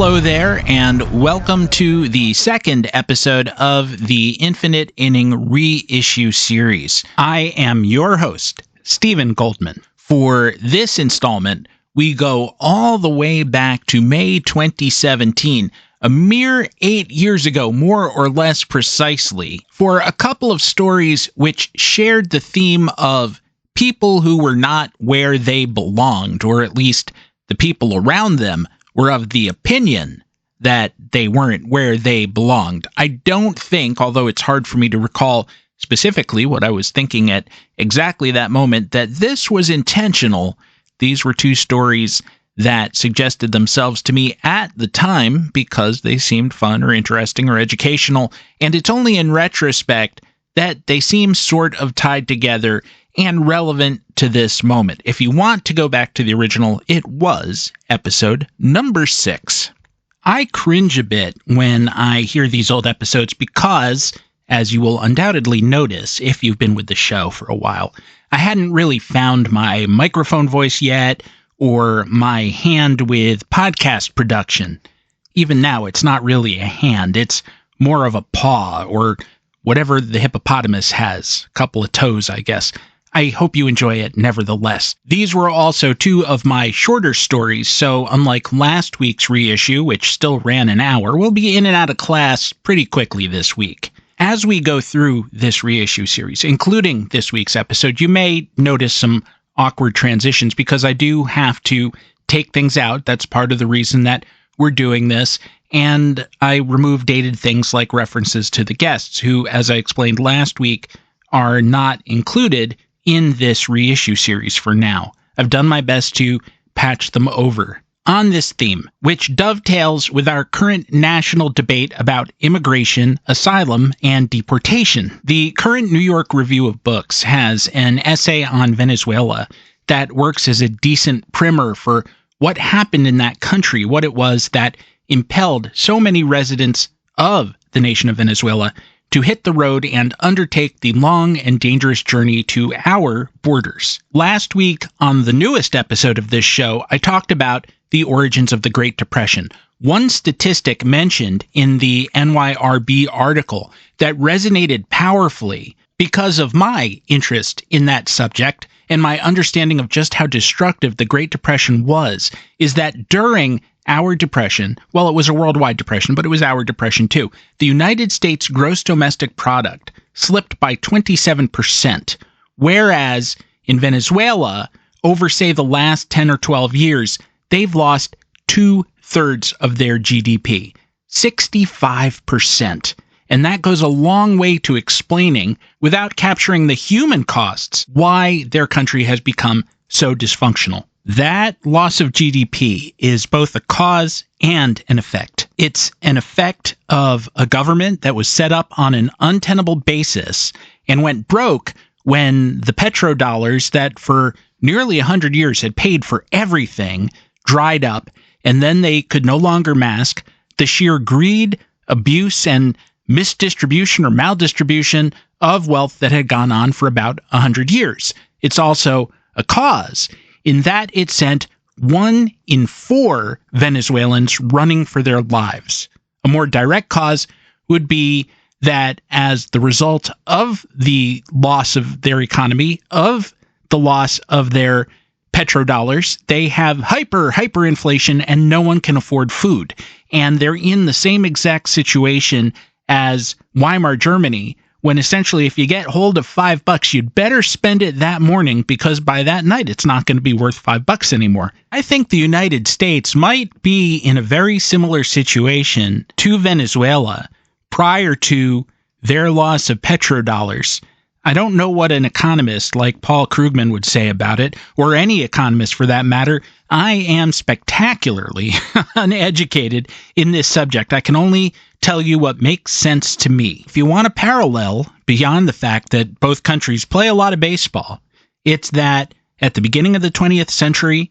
Hello there, and welcome to the second episode of the Infinite Inning Reissue series. I am your host, Stephen Goldman. For this installment, we go all the way back to May 2017, a mere 8 years ago, more or less precisely, for a couple of stories which shared the theme of people who were not where they belonged, or at least the people around them were of the opinion that they weren't where they belonged. I don't think, although it's hard for me to recall specifically what I was thinking at exactly that moment, that this was intentional. These were two stories that suggested themselves to me at the time because they seemed fun or interesting or educational, and it's only in retrospect that they seem sort of tied together and relevant to this moment. If you want to go back to the original, it was episode number 6. I cringe a bit when I hear these old episodes because, as you will undoubtedly notice if you've been with the show for a while, I hadn't really found my microphone voice yet or my hand with podcast production. Even now, it's not really a hand. It's more of a paw or whatever the hippopotamus has. A couple of toes, I guess. I hope you enjoy it nevertheless. These were also two of my shorter stories, so unlike last week's reissue, which still ran an hour, we'll be in and out of class pretty quickly this week. As we go through this reissue series, including this week's episode, you may notice some awkward transitions because I do have to take things out. That's part of the reason that we're doing this. And I remove dated things like references to the guests, who, as I explained last week, are not included in this reissue series for now. I've done my best to patch them over. On this theme, which dovetails with our current national debate about immigration, asylum, and deportation, the current New York Review of Books has an essay on Venezuela that works as a decent primer for what happened in that country, what it was that impelled so many residents of the nation of Venezuela to hit the road and undertake the long and dangerous journey to our borders. Last week, on the newest episode of this show, I talked about the origins of the Great Depression. One statistic mentioned in the NYRB article that resonated powerfully because of my interest in that subject and my understanding of just how destructive the Great Depression was, is that during our depression, well, it was a worldwide depression, but it was our depression too, the United States gross domestic product slipped by 27%, whereas in Venezuela, over, say, the last 10 or 12 years, they've lost 2/3 of their GDP, 65%. And that goes a long way to explaining, without capturing the human costs, why their country has become so dysfunctional. That loss of GDP is both a cause and an effect. It's an effect of a government that was set up on an untenable basis and went broke when the petrodollars that for nearly 100 years had paid for everything dried up, and then they could no longer mask the sheer greed, abuse, and misdistribution or maldistribution of wealth that had gone on for about 100 years. It's also a cause in that it sent 1 in 4 Venezuelans running for their lives. A more direct cause would be that as the result of the loss of their economy, of the loss of their petrodollars, they have hyperinflation and no one can afford food. And they're in the same exact situation as Weimar Germany, when essentially if you get hold of $5, you'd better spend it that morning because by that night it's not going to be worth $5 anymore. I think the United States might be in a very similar situation to Venezuela prior to their loss of petrodollars. I don't know what an economist like Paul Krugman would say about it, or any economist for that matter. I am spectacularly uneducated in this subject. I can only tell you what makes sense to me. If you want a parallel beyond the fact that both countries play a lot of baseball, it's that at the beginning of the 20th century,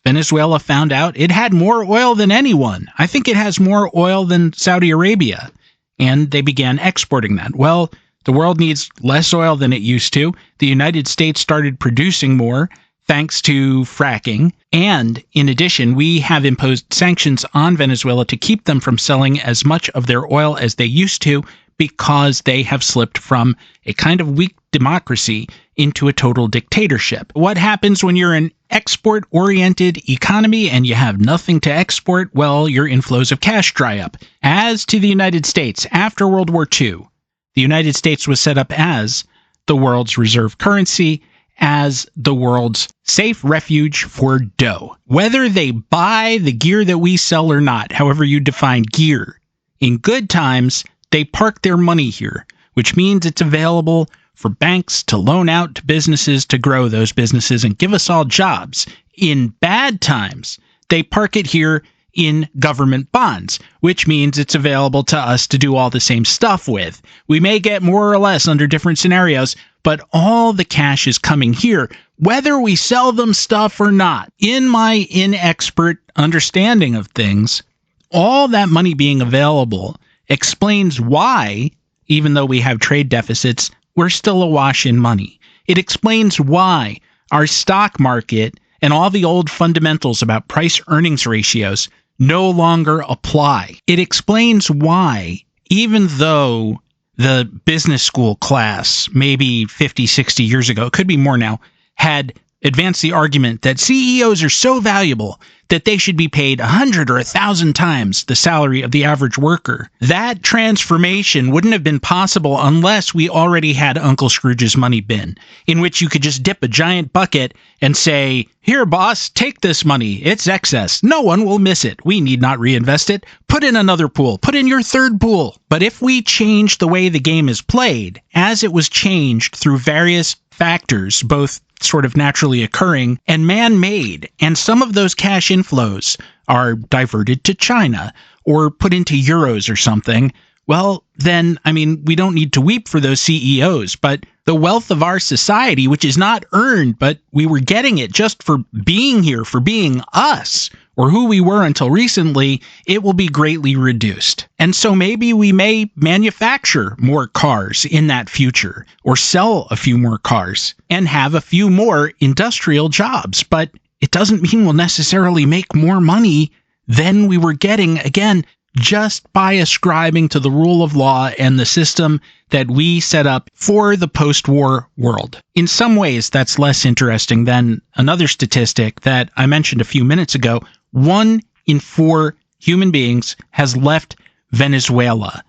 Venezuela found out it had more oil than anyone. I think it has more oil than Saudi Arabia, and they began exporting that. Well, the world needs less oil than it used to. The United States started producing more thanks to fracking. And in addition, we have imposed sanctions on Venezuela to keep them from selling as much of their oil as they used to, because they have slipped from a kind of weak democracy into a total dictatorship. What happens when you're an export-oriented economy and you have nothing to export? Well, your inflows of cash dry up. As to the United States, after World War II, the United States was set up as the world's reserve currency, as the world's safe refuge for dough. Whether they buy the gear that we sell or not, however you define gear, in good times, they park their money here, which means it's available for banks to loan out to businesses to grow those businesses and give us all jobs. In bad times, they park it here in government bonds, which means it's available to us to do all the same stuff with. We may get more or less under different scenarios, but all the cash is coming here, whether we sell them stuff or not. In my inexpert understanding of things, all that money being available explains why, even though we have trade deficits, we're still awash in money. It explains why our stock market and all the old fundamentals about price-earnings ratios no longer apply. It explains why, even though the business school class, maybe 50, 60 years ago, it could be more now, had advanced the argument that CEOs are so valuable that they should be paid 100 or 1,000 times the salary of the average worker. That transformation wouldn't have been possible unless we already had Uncle Scrooge's money bin, in which you could just dip a giant bucket and say, "Here, boss, take this money. It's excess. No one will miss it. We need not reinvest it. Put in another pool. Put in your third pool." But if we change the way the game is played, as it was changed through various factors, both sort of naturally occurring and man-made, and some of those cash inflows are diverted to China or put into euros or something, well, then, I mean, we don't need to weep for those CEOs, but the wealth of our society, which is not earned, but we were getting it just for being here, for being us, or who we were until recently, it will be greatly reduced. And so maybe we may manufacture more cars in that future, or sell a few more cars, and have a few more industrial jobs. But it doesn't mean we'll necessarily make more money than we were getting, again, just by ascribing to the rule of law and the system that we set up for the post-war world. In some ways, that's less interesting than another statistic that I mentioned a few minutes ago. 1 in 4 human beings has left Venezuela.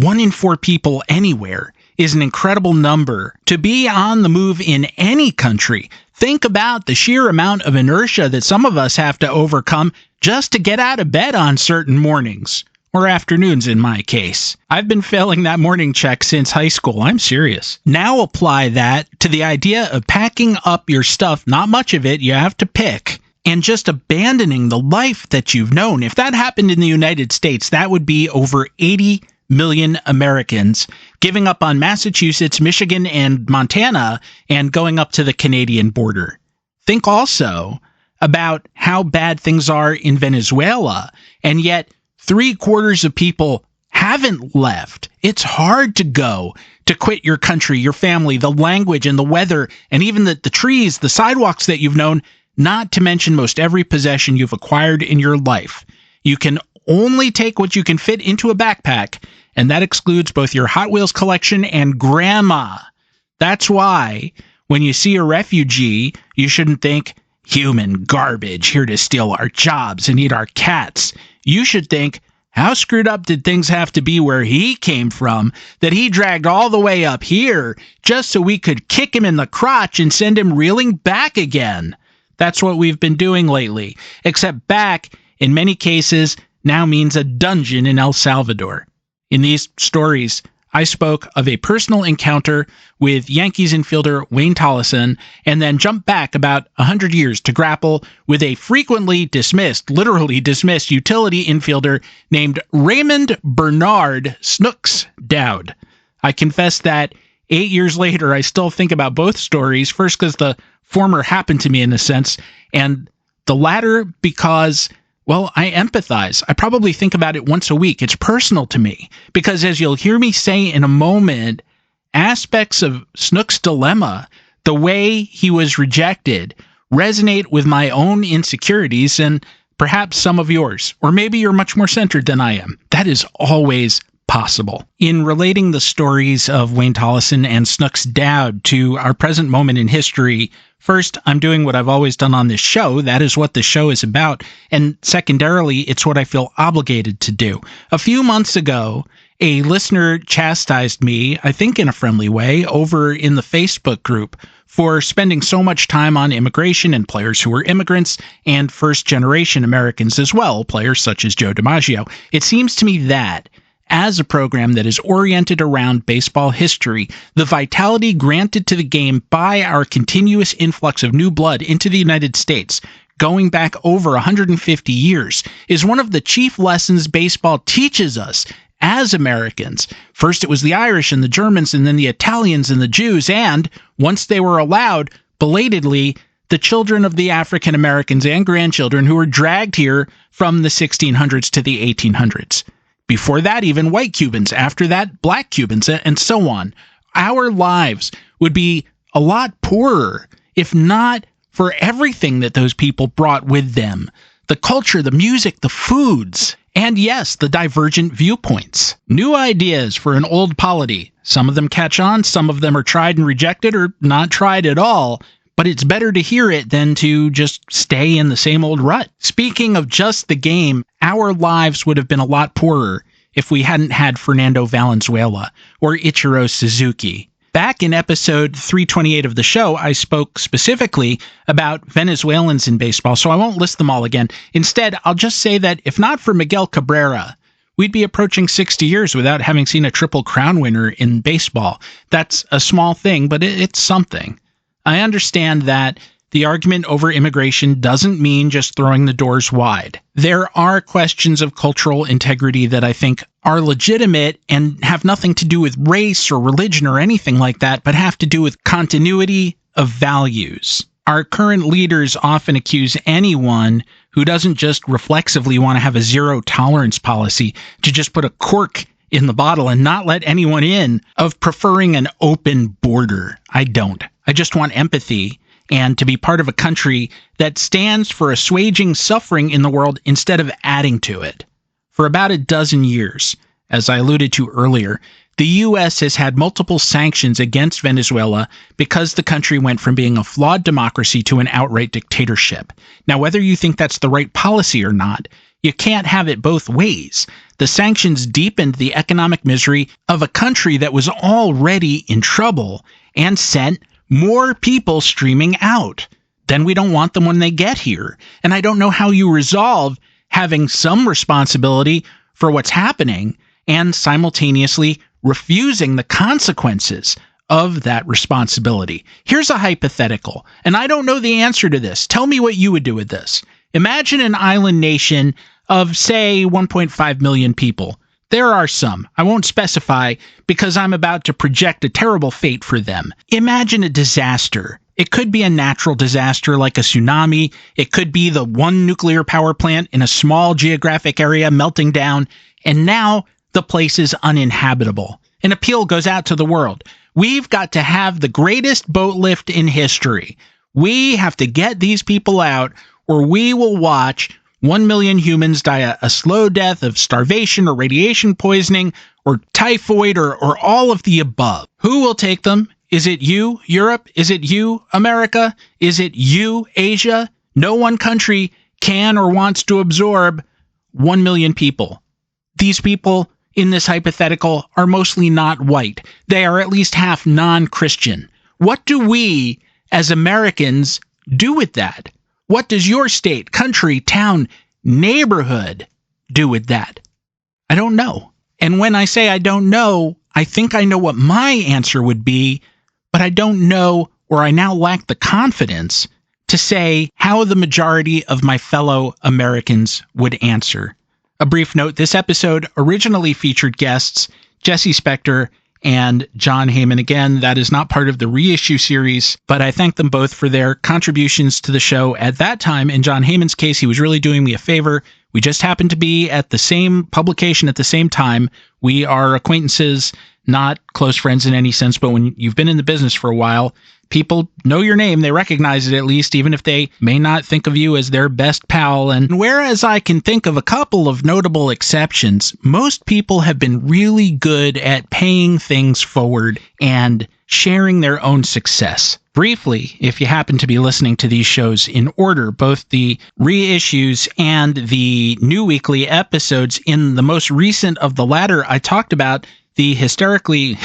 1 in 4 people anywhere is an incredible number. To be on the move in any country, think about the sheer amount of inertia that some of us have to overcome just to get out of bed on certain mornings. Or afternoons in my case. I've been failing that morning check since high school. I'm serious. Now apply that to the idea of packing up your stuff, not much of it, you have to pick, and just abandoning the life that you've known. If that happened in the United States, that would be over 80 million Americans giving up on Massachusetts, Michigan, and Montana and going up to the Canadian border. Think also about how bad things are in Venezuela, and yet 3/4 of people haven't left. It's hard to go, to quit your country, your family, the language and the weather, and even the trees, the sidewalks that you've known, not to mention most every possession you've acquired in your life. You can only take what you can fit into a backpack, and that excludes both your Hot Wheels collection and grandma. That's why when you see a refugee, you shouldn't think, human garbage here to steal our jobs and eat our cats. You should think, how screwed up did things have to be where he came from that he dragged all the way up here just so we could kick him in the crotch and send him reeling back again? That's what we've been doing lately, except back, in many cases, now means a dungeon in El Salvador. In these stories, I spoke of a personal encounter with Yankees infielder Wayne Tolleson, and then jumped back about 100 years to grapple with a frequently dismissed, literally dismissed utility infielder named Raymond Bernard Snooks Dowd. I confess that 8 years later, I still think about both stories, first because the former happened to me in a sense, and the latter because, well, I empathize. I probably think about it once a week. It's personal to me because, as you'll hear me say in a moment, aspects of Snooks' dilemma, the way he was rejected, resonate with my own insecurities and perhaps some of yours. Or maybe you're much more centered than I am. That is always possible. In relating the stories of Wayne Tolleson and Snooks Dowd to our present moment in history, first, I'm doing what I've always done on this show. That is what the show is about. And secondarily, it's what I feel obligated to do. A few months ago, a listener chastised me, I think in a friendly way, over in the Facebook group for spending so much time on immigration and players who were immigrants and first-generation Americans as well, players such as Joe DiMaggio. It seems to me that as a program that is oriented around baseball history, the vitality granted to the game by our continuous influx of new blood into the United States, going back over 150 years, is one of the chief lessons baseball teaches us as Americans. First it was the Irish and the Germans, and then the Italians and the Jews, and, once they were allowed, belatedly, the children of the African Americans and grandchildren who were dragged here from the 1600s to the 1800s. Before that, even white Cubans. After that, black Cubans, and so on. Our lives would be a lot poorer if not for everything that those people brought with them. The culture, the music, the foods, and yes, the divergent viewpoints. New ideas for an old polity. Some of them catch on, some of them are tried and rejected or not tried at all. But it's better to hear it than to just stay in the same old rut. Speaking of just the game, our lives would have been a lot poorer if we hadn't had Fernando Valenzuela or Ichiro Suzuki. Back in episode 328 of the show, I spoke specifically about Venezuelans in baseball, so I won't list them all again. Instead, I'll just say that if not for Miguel Cabrera, we'd be approaching 60 years without having seen a Triple Crown winner in baseball. That's a small thing, but it's something. I understand that the argument over immigration doesn't mean just throwing the doors wide. There are questions of cultural integrity that I think are legitimate and have nothing to do with race or religion or anything like that, but have to do with continuity of values. Our current leaders often accuse anyone who doesn't just reflexively want to have a zero tolerance policy to just put a cork in the bottle and not let anyone in of preferring an open border. I don't. I just want empathy and to be part of a country that stands for assuaging suffering in the world instead of adding to it. For about a dozen years, as I alluded to earlier, the U.S. has had multiple sanctions against Venezuela because the country went from being a flawed democracy to an outright dictatorship. Now, whether you think that's the right policy or not, you can't have it both ways. The sanctions deepened the economic misery of a country that was already in trouble and sent more people streaming out. Then we don't want them when they get here. And I don't know how you resolve having some responsibility for what's happening and simultaneously refusing the consequences of that responsibility. Here's a hypothetical, and I don't know the answer to this. Tell me what you would do with this. Imagine an island nation of, say, 1.5 million people. There are some. I won't specify because I'm about to project a terrible fate for them. Imagine a disaster. It could be a natural disaster like a tsunami. It could be the one nuclear power plant in a small geographic area melting down, and now the place is uninhabitable. An appeal goes out to the world. We've got to have the greatest boat lift in history. We have to get these people out, or we will watch 1 million humans die a slow death of starvation or radiation poisoning or typhoid or all of the above. Who will take them? Is it you, Europe? Is it you, America? Is it you, Asia? No one country can or wants to absorb 1 million people. These people in this hypothetical are mostly not white. They are at least half non-Christian. What do we, as Americans, do with that? What does your state, country, town, neighborhood do with that? I don't know. And when I say I don't know, I think I know what my answer would be, but I don't know, or I now lack the confidence to say how the majority of my fellow Americans would answer. A brief note, this episode originally featured guests Jesse Spector and John Heyman. Again, that is not part of the Reissue series, but I thank them both for their contributions to the show at that time. In John Heyman's case, he was really doing me a favor. We just happened to be at the same publication at the same time. We are acquaintances, not close friends in any sense, but when you've been in the business for a while, people know your name. They recognize it at least, even if they may not think of you as their best pal. And whereas I can think of a couple of notable exceptions, most people have been really good at paying things forward and sharing their own success. Briefly, if you happen to be listening to these shows in order, both the reissues and the new weekly episodes, in the most recent of the latter, I talked about the historically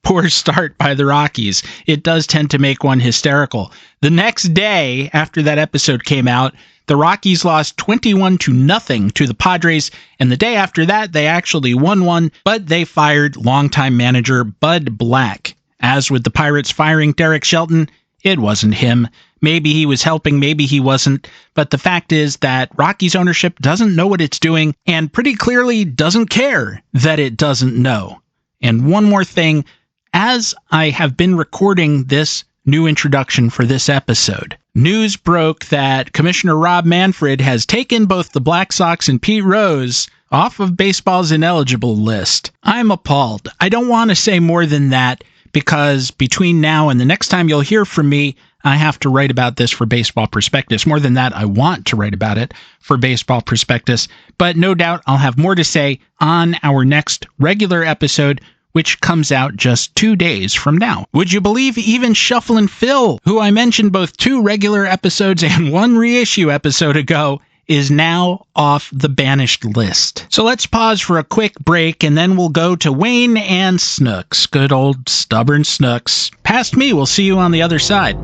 poor start by the Rockies. It does tend to make one hysterical. The next day after that episode came out, the Rockies lost 21-0 to the Padres, and the day after that, they actually won one, but they fired longtime manager Bud Black. As with the Pirates firing Derek Shelton, it wasn't him. Maybe he was helping, maybe he wasn't, but the fact is that Rockies ownership doesn't know what it's doing and pretty clearly doesn't care that it doesn't know. And one more thing, as I have been recording this new introduction for this episode, news broke that Commissioner Rob Manfred has taken both the Black Sox and Pete Rose off of baseball's ineligible list. I'm appalled. I don't want to say more than that, because between now and the next time you'll hear from me, I have to write about this for Baseball Prospectus. More than that, I want to write about it for Baseball Prospectus. But no doubt I'll have more to say on our next regular episode, which comes out just 2 days from now. Would you believe even Shufflin' Phil, who I mentioned both 2 regular episodes and 1 reissue episode ago, is now off the banished list. So let's pause for a quick break, and then we'll go to Wayne and Snooks. Good old stubborn Snooks. Past me, we'll see you on the other side.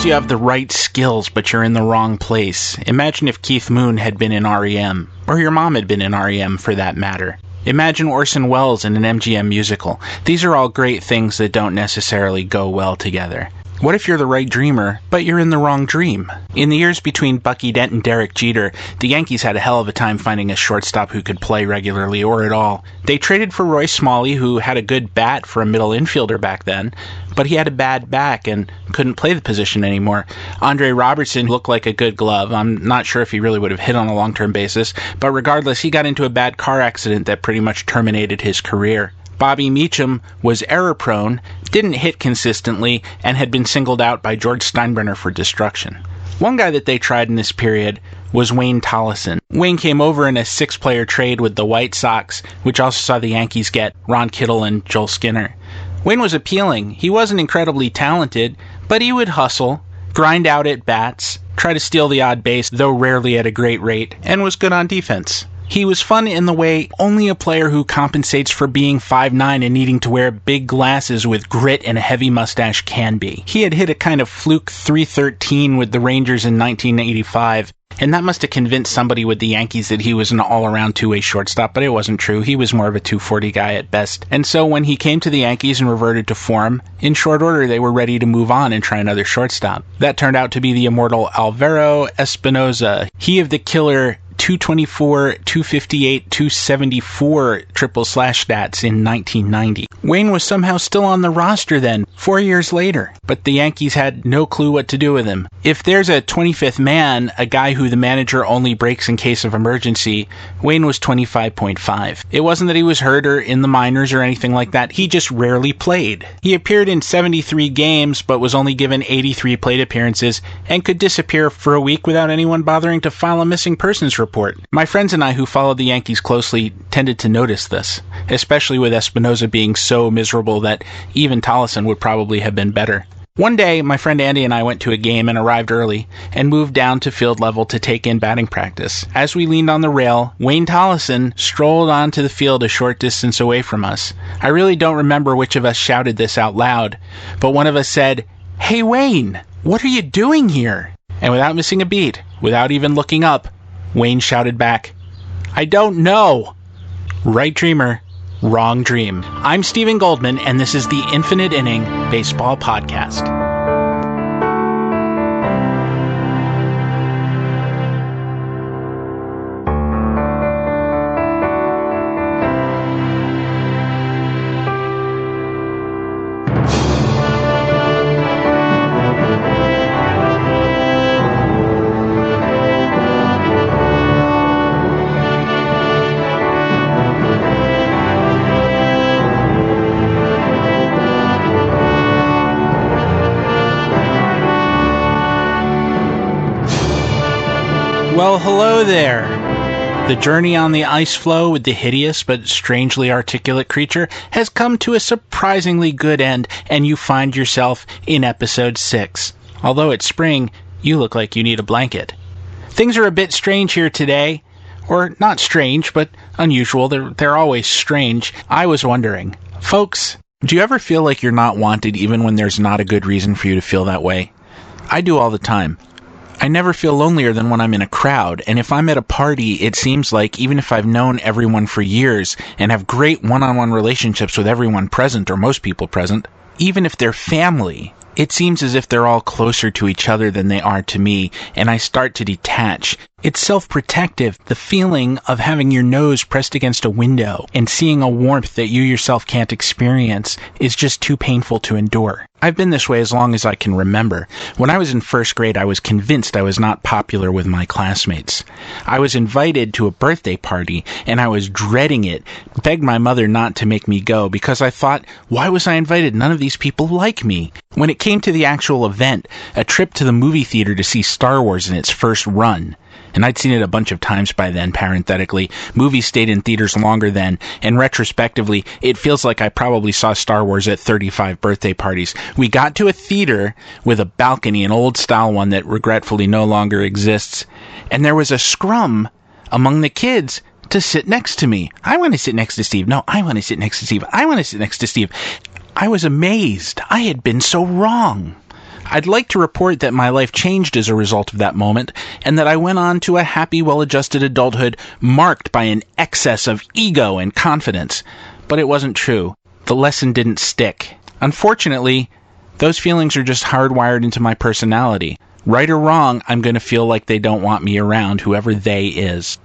You have the right skills, but you're in the wrong place. Imagine if Keith Moon had been in REM, or your mom had been in REM for that matter. Imagine Orson Welles in an MGM musical. These are all great things that don't necessarily go well together. What if you're the right dreamer, but you're in the wrong dream? In the years between Bucky Dent and Derek Jeter, the Yankees had a hell of a time finding a shortstop who could play regularly or at all. They traded for Roy Smalley, who had a good bat for a middle infielder back then, but he had a bad back and couldn't play the position anymore. Andre Robertson looked like a good glove. I'm not sure if he really would have hit on a long-term basis, but regardless, he got into a bad car accident that pretty much terminated his career. Bobby Meacham was error-prone, didn't hit consistently, and had been singled out by George Steinbrenner for destruction. One guy that they tried in this period was Wayne Tolleson. Wayne came over in a 6-player trade with the White Sox, which also saw the Yankees get Ron Kittle and Joel Skinner. Wayne was appealing. He wasn't incredibly talented, but he would hustle, grind out at bats, try to steal the odd base, though rarely at a great rate, and was good on defense. He was fun in the way only a player who compensates for being 5'9" and needing to wear big glasses with grit and a heavy mustache can be. He had hit a kind of fluke .313 with the Rangers in 1985, and that must have convinced somebody with the Yankees that he was an all-around two-way shortstop, but it wasn't true. He was more of a .240 guy at best. And so when he came to the Yankees and reverted to form, in short order they were ready to move on and try another shortstop. That turned out to be the immortal Alvaro Espinoza. He of the killer 224, 258, 274 triple slash stats in 1990. Wayne was somehow still on the roster then, 4 years later, but the Yankees had no clue what to do with him. If there's a 25th man, a guy who the manager only breaks in case of emergency, Wayne was 25.5. It wasn't that he was hurt or in the minors or anything like that, he just rarely played. He appeared in 73 games, but was only given 83 plate appearances, and could disappear for a week without anyone bothering to file a missing persons report. My friends and I who followed the Yankees closely tended to notice this, especially with Espinoza being so miserable that even Tolleson would probably have been better. One day, my friend Andy and I went to a game and arrived early and moved down to field level to take in batting practice. As we leaned on the rail, Wayne Tolleson strolled onto the field a short distance away from us. I really don't remember which of us shouted this out loud, but one of us said, "Hey Wayne, what are you doing here?" And without missing a beat, without even looking up, Wayne shouted back, "I don't know." Right dreamer, wrong dream. I'm Stephen Goldman, and this is the Infinite Inning Baseball Podcast. Well, hello there. The journey on the ice floe with the hideous but strangely articulate creature has come to a surprisingly good end, and you find yourself in episode 6. Although it's spring, you look like you need a blanket. Things are a bit strange here today. Or not strange, but unusual. They're always strange. I was wondering, folks, do you ever feel like you're not wanted even when there's not a good reason for you to feel that way? I do all the time. I never feel lonelier than when I'm in a crowd, and if I'm at a party, it seems like even if I've known everyone for years and have great one-on-one relationships with everyone present, or most people present, even if they're family, it seems as if they're all closer to each other than they are to me, and I start to detach. It's self-protective. The feeling of having your nose pressed against a window and seeing a warmth that you yourself can't experience is just too painful to endure. I've been this way as long as I can remember. When I was in first grade, I was convinced I was not popular with my classmates. I was invited to a birthday party, and I was dreading it, begged my mother not to make me go, because I thought, why was I invited? None of these people like me. When it came to the actual event, a trip to the movie theater to see Star Wars in its first run, and I'd seen it a bunch of times by then, parenthetically. Movies stayed in theaters longer then, and retrospectively, it feels like I probably saw Star Wars at 35 birthday parties. We got to a theater with a balcony, an old-style one that regretfully no longer exists, and there was a scrum among the kids to sit next to me. I want to sit next to Steve. No, I want to sit next to Steve. I want to sit next to Steve. I was amazed. I had been so wrong. I'd like to report that my life changed as a result of that moment, and that I went on to a happy, well-adjusted adulthood marked by an excess of ego and confidence. But it wasn't true. The lesson didn't stick. Unfortunately, those feelings are just hardwired into my personality. Right or wrong, I'm going to feel like they don't want me around, whoever they is.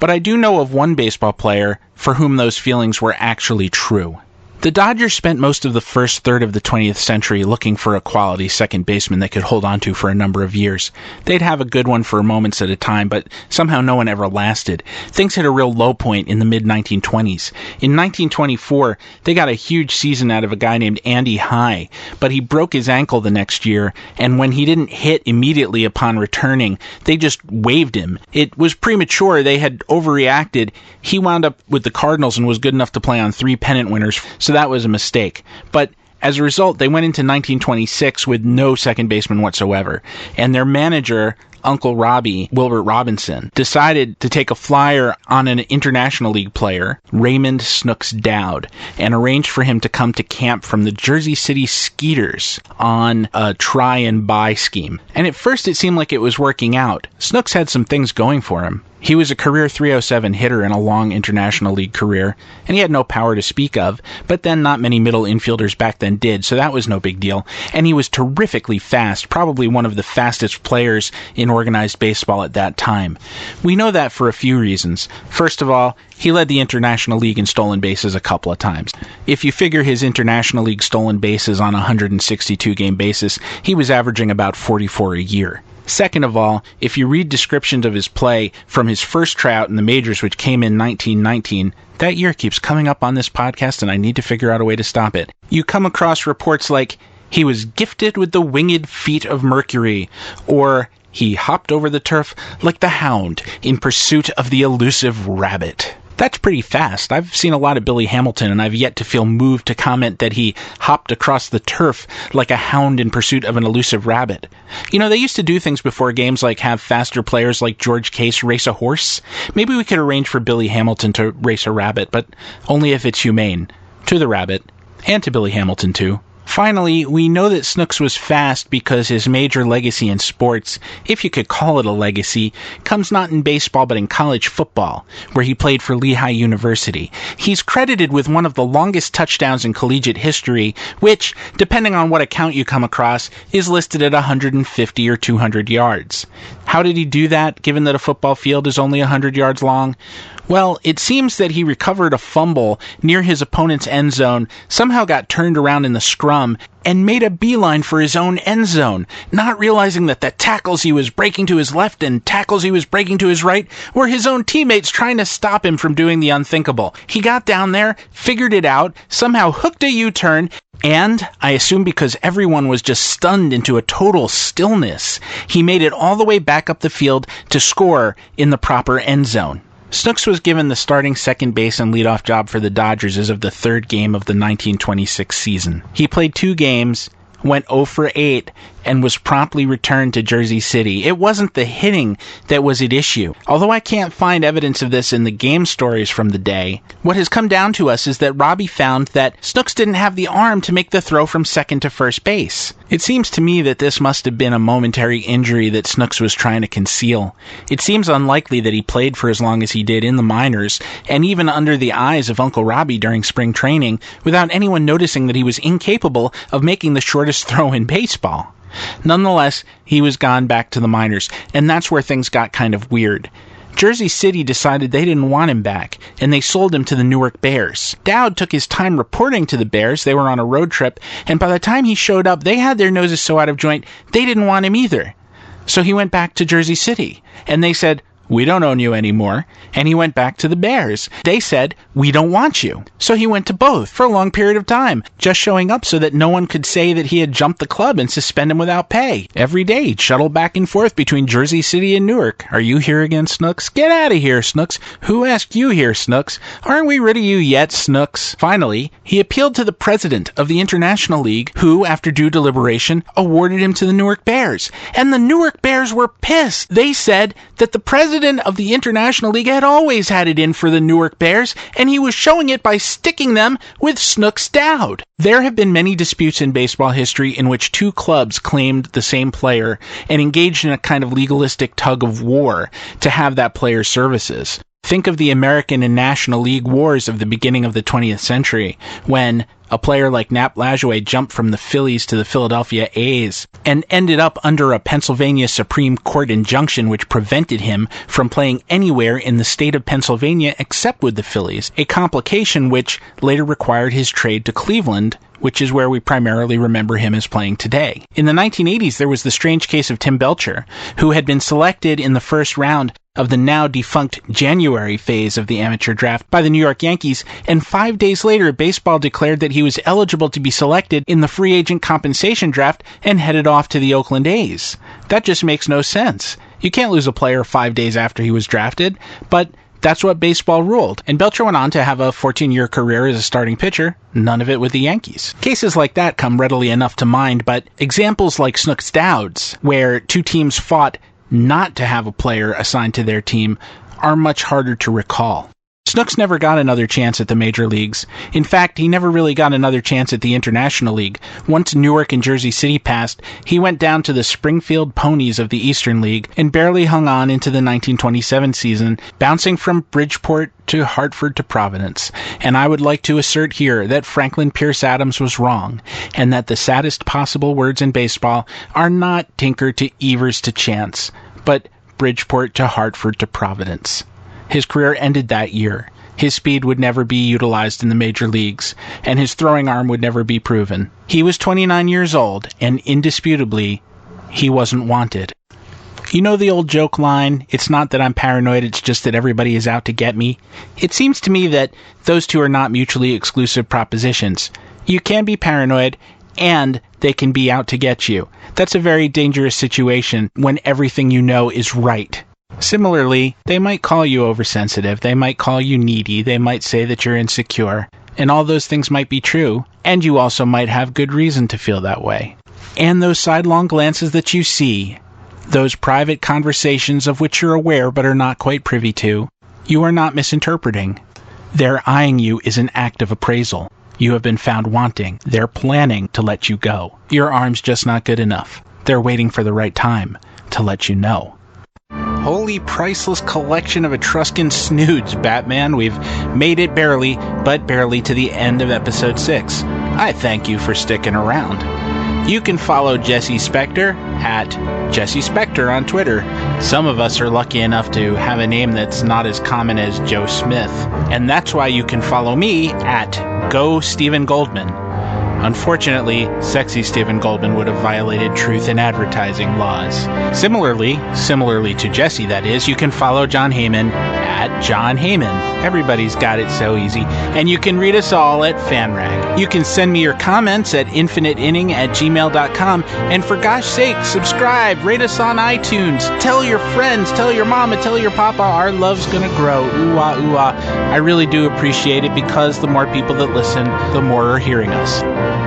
But I do know of one baseball player for whom those feelings were actually true. The Dodgers spent most of the first third of the 20th century looking for a quality second baseman they could hold on to for a number of years. They'd have a good one for moments at a time, but somehow no one ever lasted. Things hit a real low point in the mid-1920s. In 1924, they got a huge season out of a guy named Andy High, but he broke his ankle the next year, and when he didn't hit immediately upon returning, they just waived him. It was premature. They had overreacted. He wound up with the Cardinals and was good enough to play on 3 pennant winners, so that was a mistake. But as a result, they went into 1926 with no second baseman whatsoever. And their manager, Uncle Robbie, Wilbert Robinson, decided to take a flyer on an International League player, Raymond Snooks Dowd, and arranged for him to come to camp from the Jersey City Skeeters on a try-and-buy scheme. And at first it seemed like it was working out. Snooks had some things going for him. He was a career .307 hitter in a long International League career, and he had no power to speak of, but then not many middle infielders back then did, so that was no big deal. And he was terrifically fast, probably one of the fastest players in organized baseball at that time. We know that for a few reasons. First of all, he led the International League in stolen bases a couple of times. If you figure his International League stolen bases on a 162-game basis, he was averaging about 44 a year. Second of all, if you read descriptions of his play from his first tryout in the majors, which came in 1919, that year keeps coming up on this podcast and I need to figure out a way to stop it. You come across reports like, he was gifted with the winged feet of Mercury, or he hopped over the turf like the hound in pursuit of the elusive rabbit. That's pretty fast. I've seen a lot of Billy Hamilton, and I've yet to feel moved to comment that he hopped across the turf like a hound in pursuit of an elusive rabbit. You know, they used to do things before games like have faster players like George Case race a horse. Maybe we could arrange for Billy Hamilton to race a rabbit, but only if it's humane. To the rabbit, and to Billy Hamilton too. Finally, we know that Snooks was fast because his major legacy in sports, if you could call it a legacy, comes not in baseball but in college football, where he played for Lehigh University. He's credited with one of the longest touchdowns in collegiate history, which, depending on what account you come across, is listed at 150 or 200 yards. How did he do that, given that a football field is only 100 yards long? Well, it seems that he recovered a fumble near his opponent's end zone, somehow got turned around in the scrum, scrum and made a beeline for his own end zone, not realizing that the tackles he was breaking to his left and tackles he was breaking to his right were his own teammates trying to stop him from doing the unthinkable. He got down there, figured it out, somehow hooked a U-turn, and, I assume because everyone was just stunned into a total stillness, he made it all the way back up the field to score in the proper end zone. Snooks was given the starting second base and leadoff job for the Dodgers as of the third game of the 1926 season. He played 2 games, went 0 for 8, and was promptly returned to Jersey City. It wasn't the hitting that was at issue. Although I can't find evidence of this in the game stories from the day, what has come down to us is that Robbie found that Snooks didn't have the arm to make the throw from second to first base. It seems to me that this must have been a momentary injury that Snooks was trying to conceal. It seems unlikely that he played for as long as he did in the minors, and even under the eyes of Uncle Robbie during spring training, without anyone noticing that he was incapable of making the shortest throw in baseball. Nonetheless, he was gone back to the minors, and that's where things got kind of weird. Jersey City decided they didn't want him back, and they sold him to the Newark Bears. Dowd took his time reporting to the Bears. They were on a road trip, and by the time he showed up, they had their noses so out of joint, they didn't want him either. So he went back to Jersey City, and they said, "We don't own you anymore," and he went back to the Bears. They said, "We don't want you." So he went to both for a long period of time, just showing up so that no one could say that he had jumped the club and suspend him without pay. Every day he'd shuttle back and forth between Jersey City and Newark. "Are you here again, Snooks? Get out of here, Snooks. Who asked you here, Snooks? Aren't we rid of you yet, Snooks?" Finally, he appealed to the president of the International League, who, after due deliberation, awarded him to the Newark Bears. And the Newark Bears were pissed. They said that the president of the International League had always had it in for the Newark Bears, and he was showing it by sticking them with Snooks Dowd. There have been many disputes in baseball history in which 2 clubs claimed the same player and engaged in a kind of legalistic tug of war to have that player's services. Think of the American and National League wars of the beginning of the 20th century, when a player like Nap Lajoie jumped from the Phillies to the Philadelphia A's and ended up under a Pennsylvania Supreme Court injunction which prevented him from playing anywhere in the state of Pennsylvania except with the Phillies, a complication which later required his trade to Cleveland, which is where we primarily remember him as playing today. In the 1980s, there was the strange case of Tim Belcher, who had been selected in the first round of the now defunct January phase of the amateur draft by the New York Yankees, and 5 days later, baseball declared that he was eligible to be selected in the free agent compensation draft and headed off to the Oakland A's. That just makes no sense. You can't lose a player 5 days after he was drafted, but that's what baseball ruled, and Belcher went on to have a 14-year career as a starting pitcher, none of it with the Yankees. Cases like that come readily enough to mind, but examples like Snooks Dowd's, where 2 teams fought not to have a player assigned to their team, are much harder to recall. Snooks never got another chance at the major leagues. In fact, he never really got another chance at the International League. Once Newark and Jersey City passed, he went down to the Springfield Ponies of the Eastern League and barely hung on into the 1927 season, bouncing from Bridgeport to Hartford to Providence. And I would like to assert here that Franklin Pierce Adams was wrong, and that the saddest possible words in baseball are not Tinker to Evers to Chance, but Bridgeport to Hartford to Providence. His career ended that year. His speed would never be utilized in the major leagues, and his throwing arm would never be proven. He was 29 years old, and indisputably, he wasn't wanted. You know the old joke line, "It's not that I'm paranoid, it's just that everybody is out to get me"? It seems to me that those two are not mutually exclusive propositions. You can be paranoid, and they can be out to get you. That's a very dangerous situation when everything you know is right. Similarly, they might call you oversensitive, they might call you needy, they might say that you're insecure, and all those things might be true, and you also might have good reason to feel that way. And those sidelong glances that you see, those private conversations of which you're aware but are not quite privy to, you are not misinterpreting. Their eyeing you is an act of appraisal. You have been found wanting. They're planning to let you go. Your arm's just not good enough. They're waiting for the right time to let you know. Holy priceless collection of Etruscan snoods, Batman. We've made it barely, but barely to the end of episode 6. I thank you for sticking around. You can follow Jesse Spector at Jesse Spector on Twitter. Some of us are lucky enough to have a name that's not as common as Joe Smith, and that's why you can follow me at Go Stephen Goldman. Unfortunately, sexy Stephen Goldman would have violated truth in advertising laws. Similarly to Jesse, that is, you can follow John Heyman at John Heyman. Everybody's got it so easy. And you can read us all at FanRag. You can send me your comments at infiniteinning@gmail.com. And for gosh sake, subscribe, rate us on iTunes. Tell your friends, tell your mama, tell your papa. Our love's gonna grow. Ooh-ah, ooh-ah. I really do appreciate it because the more people that listen, the more are hearing us.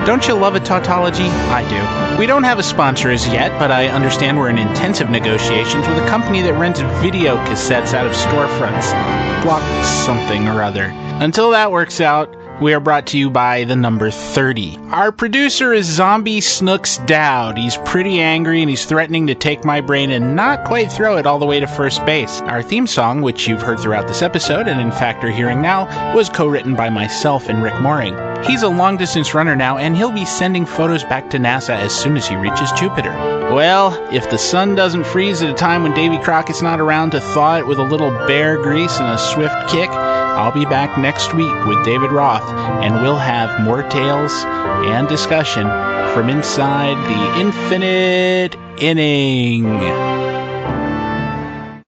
Don't you love a tautology? I do. We don't have a sponsor as yet, but I understand we're in intensive negotiations with a company that rents video cassettes out of storefronts. Block something or other. Until that works out, we are brought to you by the number 30. Our producer is zombie Snooks Dowd. He's pretty angry and he's threatening to take my brain and not quite throw it all the way to first base. Our theme song, which you've heard throughout this episode and in fact are hearing now, was co-written by myself and Rick Mooring. He's a long-distance runner now, and he'll be sending photos back to NASA as soon as he reaches Jupiter. Well, if the sun doesn't freeze at a time when Davy Crockett's not around to thaw it with a little bear grease and a swift kick, I'll be back next week with David Roth, and we'll have more tales and discussion from inside the infinite inning.